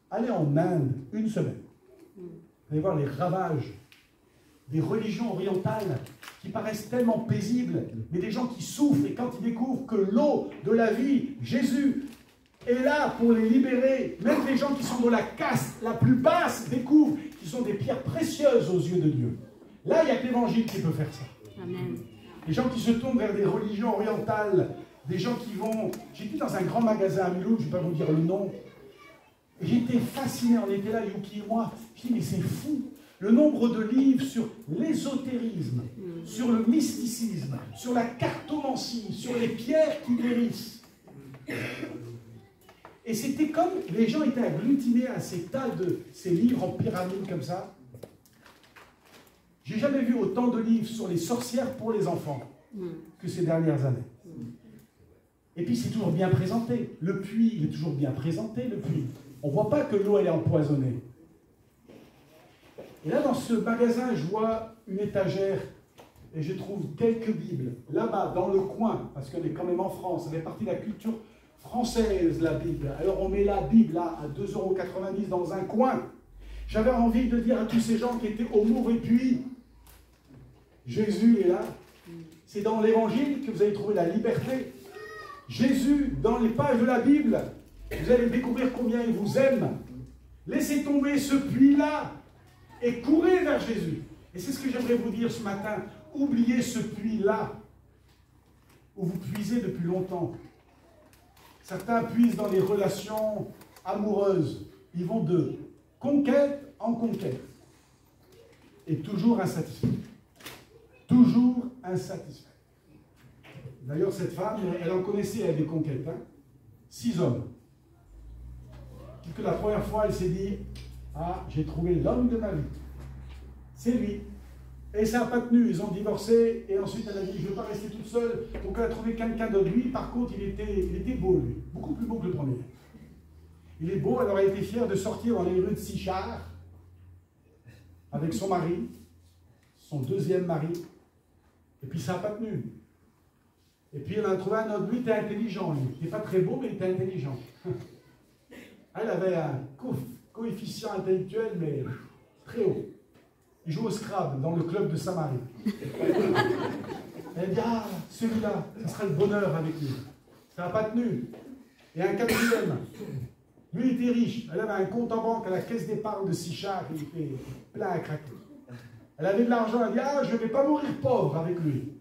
Allez en Inde, une semaine. Vous allez voir les ravages des religions orientales qui paraissent tellement paisibles, mais des gens qui souffrent, et quand ils découvrent que l'eau de la vie, Jésus, est là pour les libérer, même les gens qui sont dans la caste la plus basse découvrent qu'ils sont des pierres précieuses aux yeux de Dieu. Là, il n'y a que l'Évangile qui peut faire ça. Amen. Les gens qui se tournent vers des religions orientales, des gens qui vont... J'étais dans un grand magasin à Mulhouse, je ne vais pas vous dire le nom, et j'étais fasciné, on était là, Yuki et moi, je dis mais c'est fou. Le nombre de livres sur l'ésotérisme, sur le mysticisme, sur la cartomancie, sur les pierres qui guérissent. Et c'était comme les gens étaient agglutinés à ces tas de ces livres en pyramide comme ça. J'ai jamais vu autant de livres sur les sorcières pour les enfants que ces dernières années. Et puis c'est toujours bien présenté. Le puits, il est toujours bien présenté, le puits. On ne voit pas que l'eau elle est empoisonnée. Et là, dans ce magasin, je vois une étagère et je trouve quelques Bibles. Là-bas, dans le coin, parce qu'on est quand même en France, ça fait partie de la culture française, la Bible. Alors on met la Bible là, à 2,90 € dans un coin. J'avais envie de dire à tous ces gens qui étaient au mauvais puits, Jésus est là. C'est dans l'Évangile que vous allez trouver la liberté. Jésus, dans les pages de la Bible, vous allez découvrir combien il vous aime. Laissez tomber ce puits-là et courez vers Jésus. Et c'est ce que j'aimerais vous dire ce matin. Oubliez ce puits-là où vous puisez depuis longtemps. Certains puisent dans les relations amoureuses. Ils vont de conquête en conquête. Et toujours insatisfaits. Toujours insatisfaits. D'ailleurs, cette femme, elle en connaissait, elle, des conquêtes. 6 hommes. Et que la première fois, elle s'est dit, ah, j'ai trouvé l'homme de ma vie. C'est lui. Et ça n'a pas tenu, ils ont divorcé, et ensuite elle a dit, je ne veux pas rester toute seule. Donc elle a trouvé quelqu'un d'autre. Lui, par contre, il était beau, lui. Beaucoup plus beau que le premier. Il est beau, alors elle était fière de sortir dans les rues de Sichar, avec son mari, son deuxième mari. Et puis ça n'a pas tenu. Et puis elle a trouvé un autre. Lui, il était intelligent, lui. Il n'est pas très beau, mais il était intelligent. Elle avait un coefficient intellectuel, mais très haut. Il joue au Scrabble dans le club de Samarie. Elle dit, ah, celui-là, ça sera le bonheur avec lui. Ça n'a pas tenu. Et un quatrième, lui il était riche. Elle avait un compte en banque à la caisse d'épargne de Sichar, il était plein à craquer. Elle avait de l'argent, elle dit, ah, je ne vais pas mourir pauvre avec lui.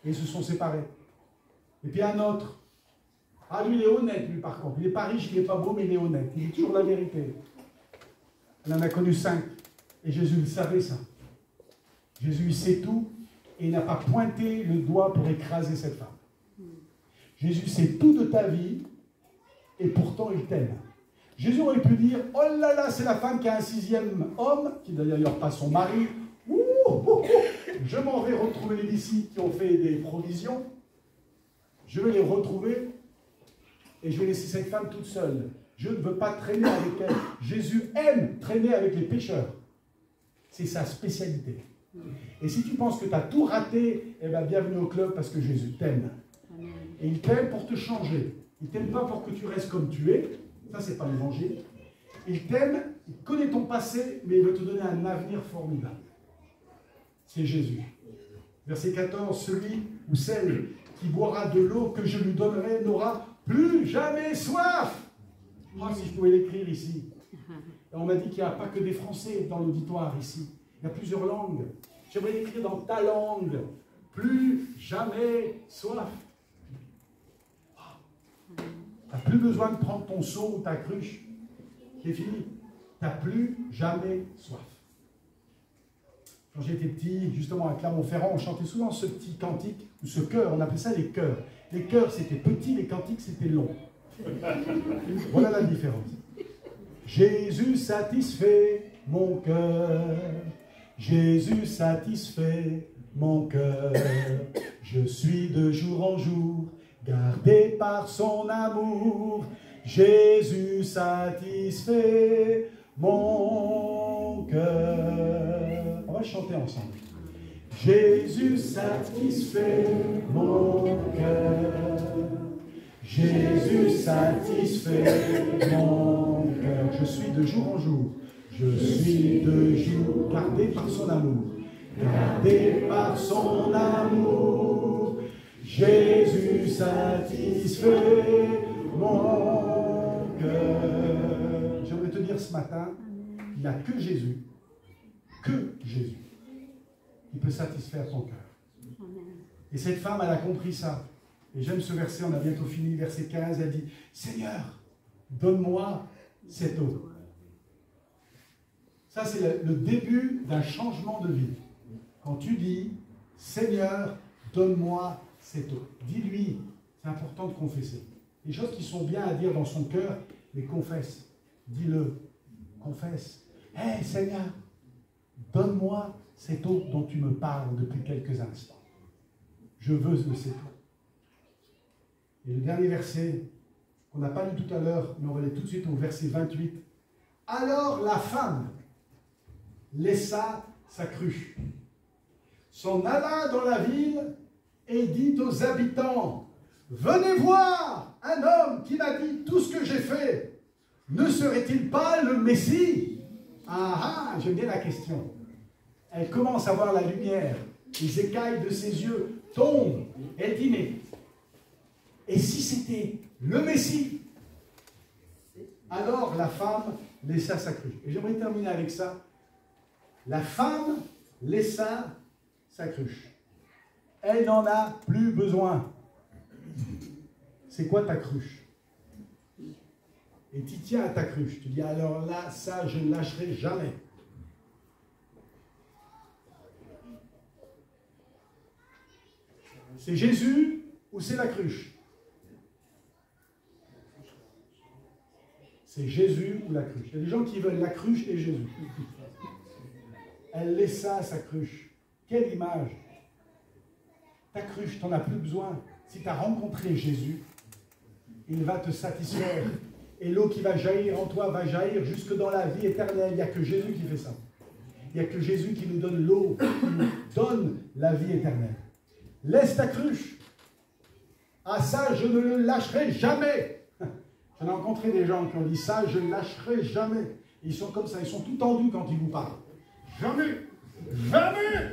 Et ils se sont séparés. Et puis un autre, ah, lui il est honnête, lui par contre. Il n'est pas riche, il n'est pas beau, mais il est honnête. Il dit toujours la vérité. Elle en a connu 5. Et Jésus le savait, ça. Jésus, il sait tout, et il n'a pas pointé le doigt pour écraser cette femme. Jésus sait tout de ta vie, et pourtant il t'aime. Jésus aurait pu dire, oh là là, c'est la femme qui a un 6e homme, qui n'est d'ailleurs pas son mari. Je m'en vais retrouver les disciples qui ont fait des provisions. Je vais les retrouver, et je vais laisser cette femme toute seule. Je ne veux pas traîner avec elle. Jésus aime traîner avec les pécheurs. C'est sa spécialité. Et si tu penses que tu as tout raté, eh bien, bienvenue au club parce que Jésus t'aime. Et il t'aime pour te changer. Il ne t'aime pas pour que tu restes comme tu es. Ça, ce n'est pas l'évangile. Il t'aime, il connaît ton passé, mais il veut te donner un avenir formidable. C'est Jésus. Verset 14, celui ou celle qui boira de l'eau que je lui donnerai n'aura plus jamais soif. Moi, si je pouvais l'écrire ici. Et on m'a dit qu'il n'y a pas que des Français dans l'auditoire ici. Il y a plusieurs langues. J'aimerais l'écrire dans ta langue. Plus jamais soif. Tu n'as plus besoin de prendre ton seau ou ta cruche. C'est fini. Tu n'as plus jamais soif. Quand j'étais petit, justement à Clermont-Ferrand, on chantait souvent ce petit cantique, ou ce chœur, on appelait ça les chœurs. Les chœurs c'était petit, les cantiques c'était long. Voilà la différence. Jésus satisfait mon cœur, Jésus satisfait mon cœur, je suis de jour en jour gardé par son amour, Jésus satisfait mon cœur. On va chanter ensemble. Jésus satisfait mon cœur, Jésus satisfait mon cœur. Je suis de jour en jour, je suis de jour gardé par son amour, gardé par son amour. Jésus satisfait mon cœur. J'aimerais te dire ce matin, il n'y a que Jésus qui peut satisfaire ton cœur. Et cette femme, elle a compris ça. Et j'aime ce verset, on a bientôt fini, verset 15, elle dit, Seigneur, donne-moi cette eau. Ça, c'est le début d'un changement de vie. Quand tu dis, Seigneur, donne-moi cette eau. Dis-lui, c'est important de confesser. Les choses qui sont bien à dire dans son cœur, les confesse. Dis-le, confesse. Hé, Seigneur, donne-moi cette eau dont tu me parles depuis quelques instants. Je veux de cette eau. Et le dernier verset, qu'on n'a pas lu tout à l'heure, mais on va aller tout de suite au verset 28. Alors la femme laissa sa cruche, s'en alla dans la ville et dit aux habitants, venez voir un homme qui m'a dit tout ce que j'ai fait. Ne serait-il pas le Messie? Ah, j'aime bien la question. Elle commence à voir la lumière, les écailles de ses yeux tombent. Elle dit, mais et si c'était le Messie? Alors la femme laissa sa cruche. Et j'aimerais terminer avec ça. La femme laissa sa cruche. Elle n'en a plus besoin. C'est quoi ta cruche? Et tu tiens à ta cruche. Tu dis, alors là, ça, je ne lâcherai jamais. C'est Jésus ou c'est la cruche? C'est Jésus ou la cruche. Il y a des gens qui veulent la cruche et Jésus. Elle laissa sa cruche. Quelle image! Ta cruche, tu n'en as plus besoin. Si tu as rencontré Jésus, il va te satisfaire. Et l'eau qui va jaillir en toi va jaillir jusque dans la vie éternelle. Il n'y a que Jésus qui fait ça. Il n'y a que Jésus qui nous donne l'eau, qui nous donne la vie éternelle. Laisse ta cruche. Ah ça, je ne le lâcherai jamais. J'en ai rencontré des gens qui ont dit ça, je ne lâcherai jamais. Ils sont comme ça, ils sont tout tendus quand ils vous parlent. Jamais. Jamais.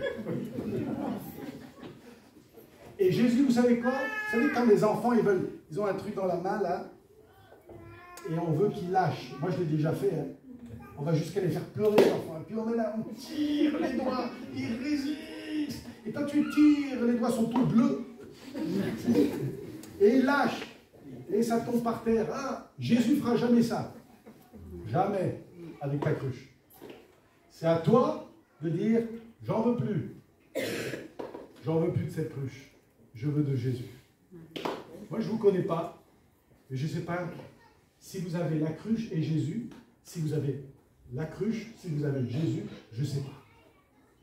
Et Jésus, vous savez quoi? Vous savez quand les enfants, ils ont un truc dans la main là, et on veut qu'ils lâchent. Moi, je l'ai déjà fait. Hein. On va jusqu'à les faire pleurer, les enfants. Et puis on est là, on tire les doigts, ils résistent. Et quand tu tires, les doigts sont tout bleus. Et ils lâchent. Et ça tombe par terre. Ah, Jésus ne fera jamais ça. Jamais avec ta cruche. C'est à toi de dire, j'en veux plus. J'en veux plus de cette cruche. Je veux de Jésus. Moi, je ne vous connais pas. Et je ne sais pas si vous avez la cruche et Jésus. Si vous avez la cruche, si vous avez Jésus, je ne sais pas.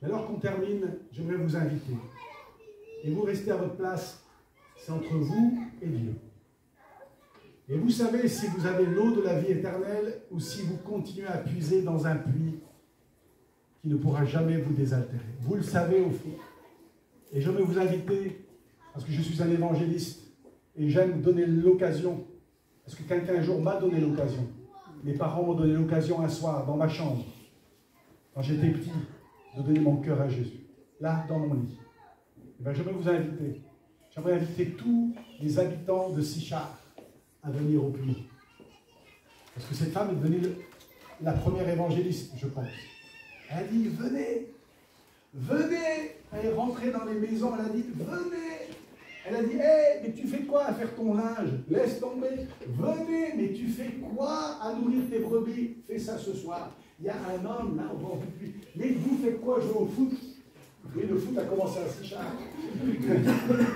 Et alors qu'on termine, j'aimerais vous inviter. Et vous restez à votre place. C'est entre vous et Dieu. Et vous savez si vous avez l'eau de la vie éternelle ou si vous continuez à puiser dans un puits qui ne pourra jamais vous désaltérer. Vous le savez au fond. Et je vais vous inviter, parce que je suis un évangéliste, et j'aime donner l'occasion, parce que quelqu'un un jour m'a donné l'occasion. Mes parents m'ont donné l'occasion un soir, dans ma chambre, quand j'étais petit, de donner mon cœur à Jésus. Là, dans mon lit. Et bien, je vais vous inviter. J'aimerais inviter tous les habitants de Sichar à venir au puits. Parce que cette femme est devenue la première évangéliste, je pense. Elle a dit, venez, venez. Elle est rentrée dans les maisons, elle a dit, venez. Elle a dit, hé, mais tu fais quoi à faire ton linge? Laisse tomber. Venez, mais tu fais quoi à nourrir tes brebis? Fais ça ce soir. il y a un homme là au bord du puits. Mais vous faites quoi, jouer au foot? Oui, le foot a commencé à Sichard.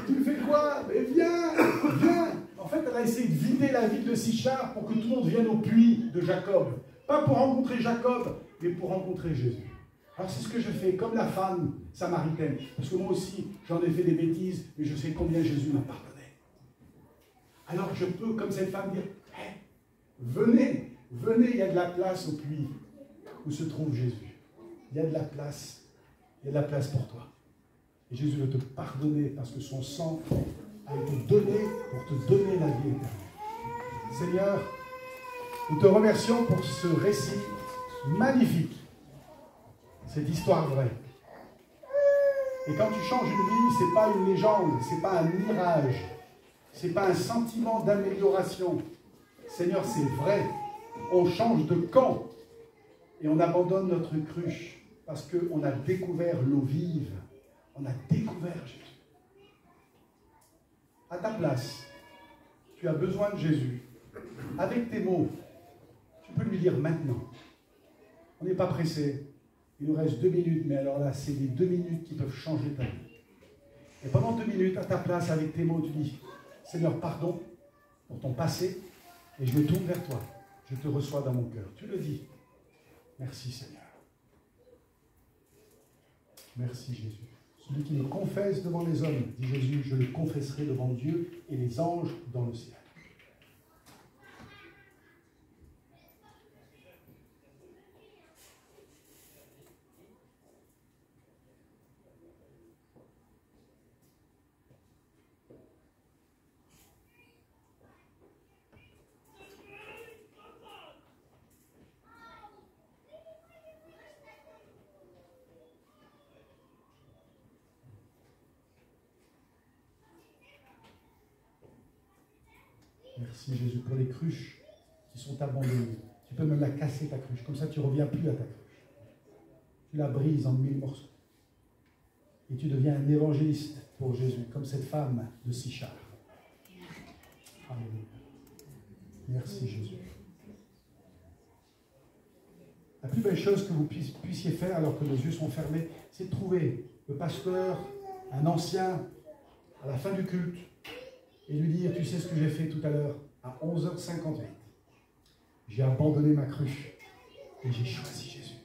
Tu fais quoi? Mais viens, viens. En fait, elle a essayé de vider la ville de Sichard pour que tout le monde vienne au puits de Jacob. Pas pour rencontrer Jacob, mais pour rencontrer Jésus. Alors c'est ce que je fais, comme la femme samaritaine. Parce que moi aussi, j'en ai fait des bêtises, mais je sais combien Jésus m'a pardonné. Alors je peux, comme cette femme, dire, hey, venez, venez, il y a de la place au puits où se trouve Jésus. Il y a de la place, il y a de la place pour toi. Et Jésus veut te pardonner parce que son sang a été donné pour te donner la vie éternelle. Seigneur, nous te remercions pour ce récit magnifique, cette histoire vraie. Et quand tu changes une vie, ce n'est pas une légende, ce n'est pas un mirage, ce n'est pas un sentiment d'amélioration. Seigneur, c'est vrai. On change de camp et on abandonne notre cruche parce qu'on a découvert l'eau vive. On a découvert Jésus. À ta place, tu as besoin de Jésus. Avec tes mots, tu peux lui dire maintenant. On n'est pas pressé. Il nous reste 2 minutes, mais alors là, c'est les 2 minutes qui peuvent changer ta vie. Et pendant 2 minutes, à ta place, avec tes mots, tu dis, Seigneur, pardon pour ton passé, et je me tourne vers toi. Je te reçois dans mon cœur. Tu le dis. Merci, Seigneur. Merci, Jésus. Celui qui me confesse devant les hommes, dit Jésus, je le confesserai devant Dieu et les anges dans le ciel. Merci Jésus pour les cruches qui sont abandonnées. Tu peux même la casser ta cruche, comme ça tu ne reviens plus à ta cruche. Tu la brises en 1000 morceaux. Et tu deviens un évangéliste pour Jésus, comme cette femme de Sichar. Alléluia. Merci Jésus. La plus belle chose que vous puissiez faire alors que nos yeux sont fermés, c'est de trouver le pasteur, un ancien, à la fin du culte, et lui dire, tu sais ce que j'ai fait tout à l'heure, à 11h58. J'ai abandonné ma cruche et j'ai choisi Jésus.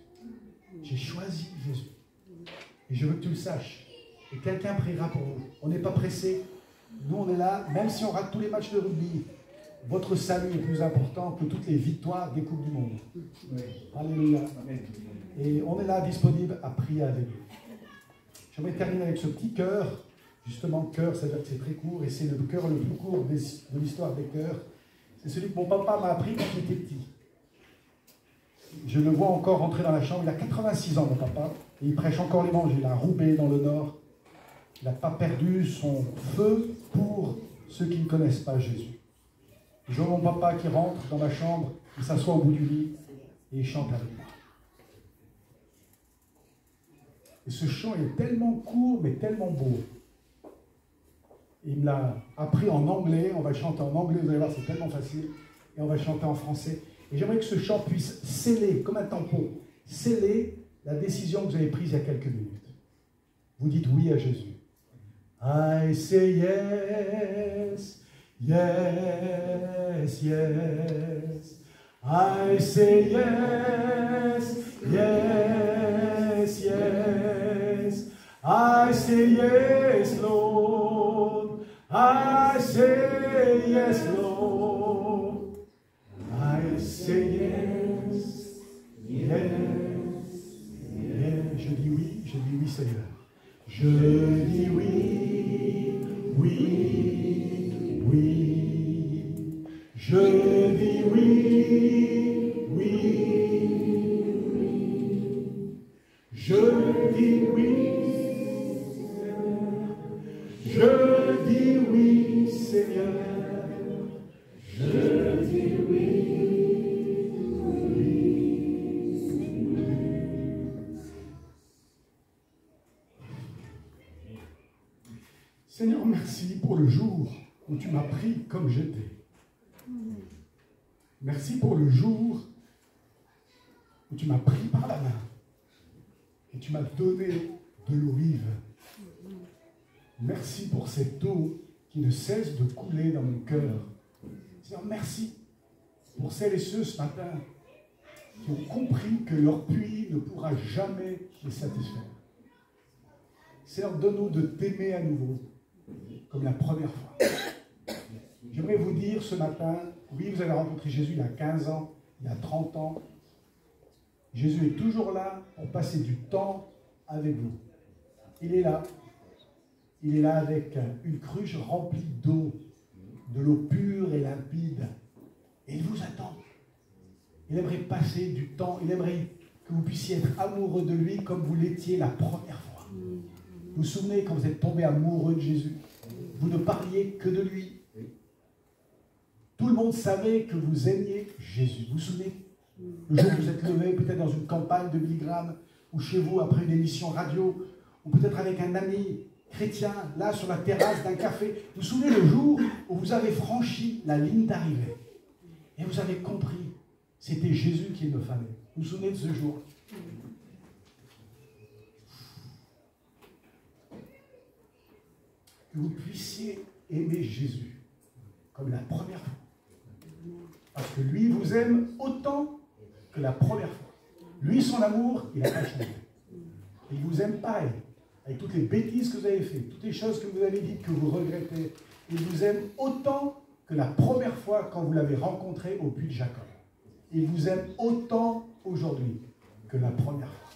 J'ai choisi Jésus. Et je veux que tu le saches. Et quelqu'un priera pour vous. On n'est pas pressé. Nous, on est là, même si on rate tous les matchs de rugby, votre salut est plus important que toutes les victoires des Coupes du Monde. Oui. Alléluia. Et on est là, disponible à prier avec vous. J'aimerais terminer avec ce petit cœur. Justement, cœur, c'est très court, et c'est le cœur le plus court de l'histoire des cœurs. C'est celui que mon papa m'a appris quand j'étais petit. Je le vois encore rentrer dans la chambre. Il a 86 ans, mon papa, et il prêche encore l'évangile à Roubaix, dans le Nord. Il n'a pas perdu son feu pour ceux qui ne connaissent pas Jésus. Je vois mon papa qui rentre dans ma chambre, il s'assoit au bout du lit, et il chante avec moi. Et ce chant est tellement court, mais tellement beau. Il me l'a appris en anglais, on va chanter en anglais, vous allez voir, c'est tellement facile, et on va chanter en français. Et j'aimerais que ce chant puisse sceller, comme un tampon, sceller la décision que vous avez prise il y a quelques minutes. Vous dites oui à Jésus. I say yes, yes, yes. I say yes, yes, yes. I say yes, Lord. I say yes, Lord. I say yes, yes, yes. Je dis oui, Seigneur. Je dis oui, oui, oui. Je dis oui, oui, oui. Je dis oui. Je dis oui, Seigneur. Je dis oui, oui, oui. Seigneur, merci pour le jour où tu m'as pris comme j'étais. Merci pour le jour où où tu m'as pris par la main et tu m'as donné de l'eau vive. Merci pour cette eau qui ne cesse de couler dans mon cœur. Seigneur, merci pour celles et ceux ce matin qui ont compris que leur puits ne pourra jamais les satisfaire. Seigneur, donne-nous de t'aimer à nouveau, comme la première fois. J'aimerais vous dire ce matin, oui, vous avez rencontré Jésus il y a 15 ans, il y a 30 ans. Jésus est toujours là pour passer du temps avec vous. Il est là. Il est là avec une cruche remplie d'eau, de l'eau pure et limpide. Et il vous attend. Il aimerait passer du temps, il aimerait que vous puissiez être amoureux de lui comme vous l'étiez la première fois. Vous vous souvenez quand vous êtes tombé amoureux de Jésus? Vous ne parliez que de lui. Tout le monde savait que vous aimiez Jésus. Vous vous souvenez? Le jour où vous êtes levé, peut-être dans une campagne de milligrammes, ou chez vous après une émission radio, ou peut-être avec un ami chrétien, là sur la terrasse d'un café. Vous vous souvenez le jour où vous avez franchi la ligne d'arrivée et vous avez compris, c'était Jésus qu'il me fallait. Vous vous souvenez de ce jour? Que vous puissiez aimer Jésus comme la première fois. Parce que lui vous aime autant que la première fois. Lui, son amour, il n'a pas changé. Il vous aime pareil. Avec toutes les bêtises que vous avez faites, toutes les choses que vous avez dites, que vous regrettez, il vous aime autant que la première fois quand vous l'avez rencontré au puits de Jacob. Il vous aime autant aujourd'hui que la première fois.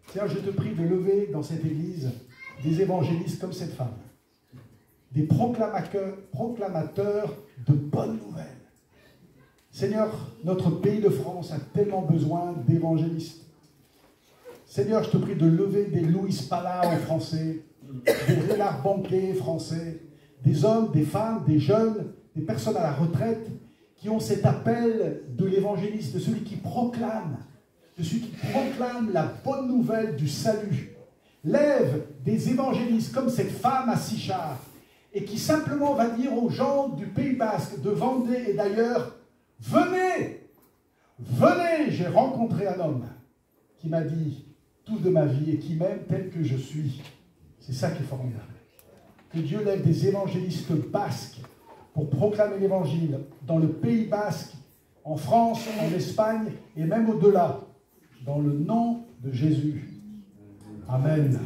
Seigneur, je te prie de lever dans cette église des évangélistes comme cette femme, des proclamateurs de bonnes nouvelles. Seigneur, notre pays de France a tellement besoin d'évangélistes. Seigneur, je te prie de lever des Louis Pala en français, des Renard Banquet français, des hommes, des femmes, des jeunes, des personnes à la retraite qui ont cet appel de l'évangéliste, de celui qui proclame, la bonne nouvelle du salut. Lève des évangélistes comme cette femme à Sichard et qui simplement va dire aux gens du Pays Basque, de Vendée et d'ailleurs, venez, venez, j'ai rencontré un homme qui m'a dit tout de ma vie et qui m'aime tel que je suis. C'est ça qui est formidable. Que Dieu lève des évangélistes basques pour proclamer l'évangile dans le Pays Basque, en France, en Espagne et même au-delà, dans le nom de Jésus. Amen. Amen.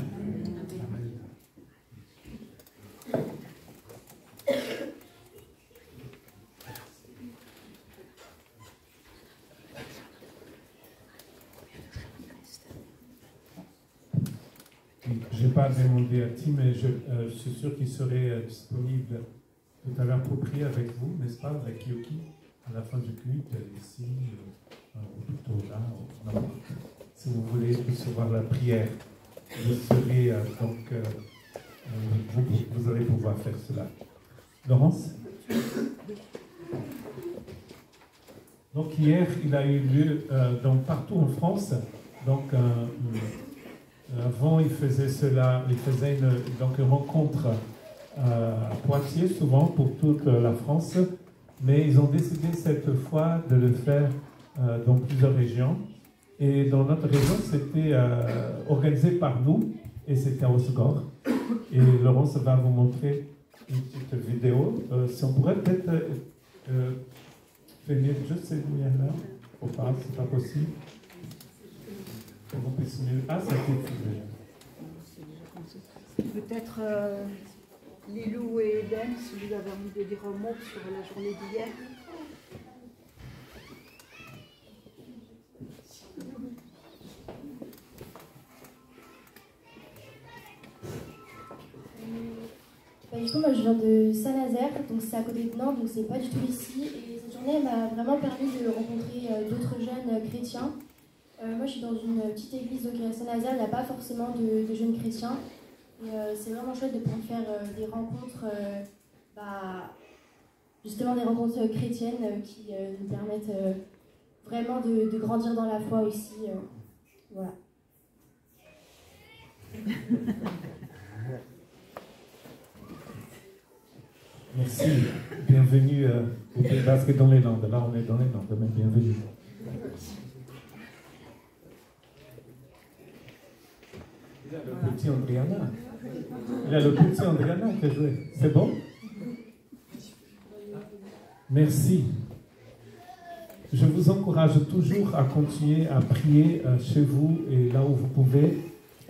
Je n'ai pas demandé à Tim, mais je suis sûr qu'il serait disponible tout à l'heure pour prier avec vous, n'est-ce pas, avec Yoki, à la fin du culte, ici, ou plutôt là, si vous voulez recevoir la prière. Je serai vous allez pouvoir faire cela. Laurence? Donc hier, il a eu lieu partout en France. Donc avant, il faisait cela, il faisait une rencontre à Poitiers, souvent pour toute la France, mais ils ont décidé cette fois de le faire dans plusieurs régions. Et dans notre région, c'était organisé par nous, et c'était à Osgore. Et Laurence va vous montrer une petite vidéo. Si on pourrait peut-être venir juste cette lumière-là, ou pas, c'est pas possible. Ah, ça fait peut-être Lilou et Eden, si vous avez envie de dire un mot sur la journée d'hier. Du coup, moi je viens de Saint-Nazaire, donc c'est à côté de Nantes, donc c'est pas du tout ici. Et cette journée m'a vraiment permis de rencontrer d'autres jeunes chrétiens. Moi je suis dans une petite église donc à Saint-Nazaire, il n'y a pas forcément de jeunes chrétiens. Et c'est vraiment chouette de pouvoir faire des rencontres, justement des rencontres chrétiennes qui nous permettent vraiment de grandir dans la foi aussi. Voilà. Merci. Bienvenue au Pays Basque dans les Landes. Là, on est dans les Landes, mais bienvenue. Il a le petit Andriana. Il a le petit Andriana qui a joué. C'est bon? Merci. Je vous encourage toujours à continuer à prier chez vous et là où vous pouvez.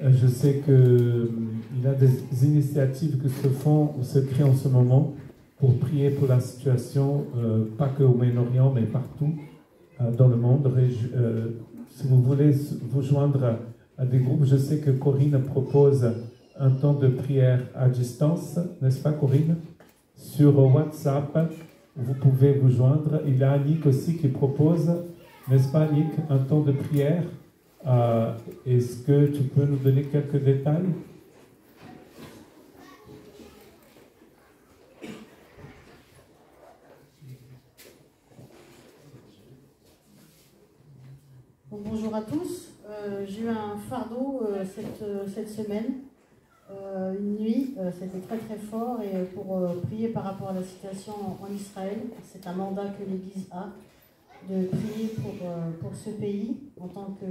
Je sais qu'il y a des initiatives qui se font ou se créent en ce moment pour prier pour la situation, pas que au Moyen-Orient, mais partout dans le monde. Si vous voulez vous joindre à des groupes, je sais que Corinne propose un temps de prière à distance, n'est-ce pas Corinne? Sur WhatsApp, vous pouvez vous joindre. Il y a Annick aussi qui propose, n'est-ce pas Annick, un temps de prière. Est-ce que tu peux nous donner quelques détails? Bon, bonjour à tous. J'ai eu un fardeau cette semaine. Une nuit, c'était très très fort et pour prier par rapport à la situation en Israël, c'est un mandat que l'Église a de prier pour ce pays en tant que